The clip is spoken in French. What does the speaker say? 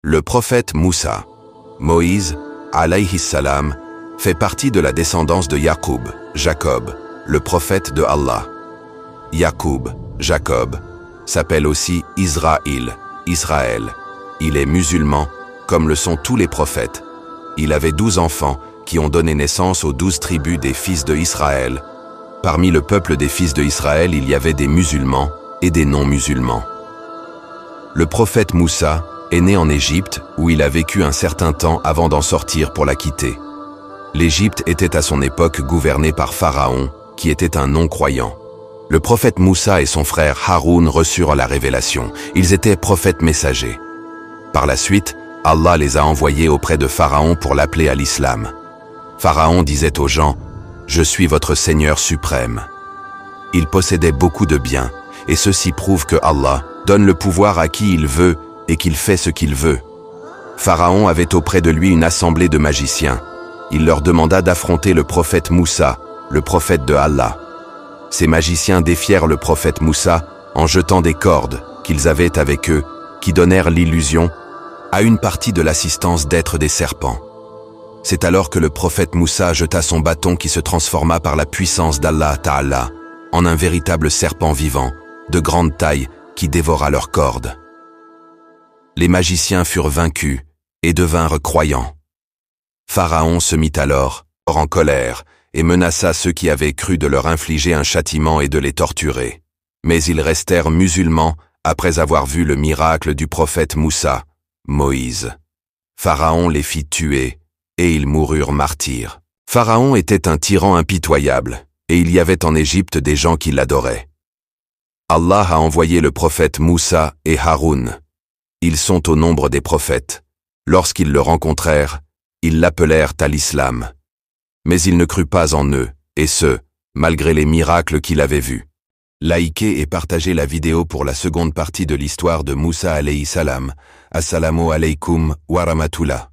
Le prophète Moussa, Moïse, alayhi salam, fait partie de la descendance de Yaqub, Jacob, le prophète de Allah. Yaqub, Jacob, s'appelle aussi Israël, Israël. Il est musulman, comme le sont tous les prophètes. Il avait 12 enfants qui ont donné naissance aux 12 tribus des fils de Israël. Parmi le peuple des fils de Israël, il y avait des musulmans et des non-musulmans. Le prophète Moussa est né en Égypte, où il a vécu un certain temps avant d'en sortir pour la quitter. L'Égypte était à son époque gouvernée par Pharaon, qui était un non-croyant. Le prophète Moussa et son frère Haroun reçurent la révélation. Ils étaient prophètes messagers. Par la suite, Allah les a envoyés auprès de Pharaon pour l'appeler à l'islam. Pharaon disait aux gens « Je suis votre Seigneur suprême ». Il possédait beaucoup de biens, et ceci prouve que Allah donne le pouvoir à qui il veut et qu'il fait ce qu'il veut. Pharaon avait auprès de lui une assemblée de magiciens. Il leur demanda d'affronter le prophète Moussa, le prophète de Allah. Ces magiciens défièrent le prophète Moussa en jetant des cordes qu'ils avaient avec eux, qui donnèrent l'illusion à une partie de l'assistance d'être des serpents. C'est alors que le prophète Moussa jeta son bâton qui se transforma par la puissance d'Allah Ta'ala en un véritable serpent vivant, de grande taille, qui dévora leurs cordes. Les magiciens furent vaincus et devinrent croyants. Pharaon se mit alors en colère et menaça ceux qui avaient cru de leur infliger un châtiment et de les torturer. Mais ils restèrent musulmans après avoir vu le miracle du prophète Moussa, Moïse. Pharaon les fit tuer et ils moururent martyrs. Pharaon était un tyran impitoyable et il y avait en Égypte des gens qui l'adoraient. Allah a envoyé le prophète Moussa et Haroun. Ils sont au nombre des prophètes. Lorsqu'ils le rencontrèrent, ils l'appelèrent à l'islam. Mais il ne crut pas en eux, et ce, malgré les miracles qu'il avait vus. Likez et partagez la vidéo pour la seconde partie de l'histoire de Moussa alayhi salam. Assalamu alaikum wa rahmatullah.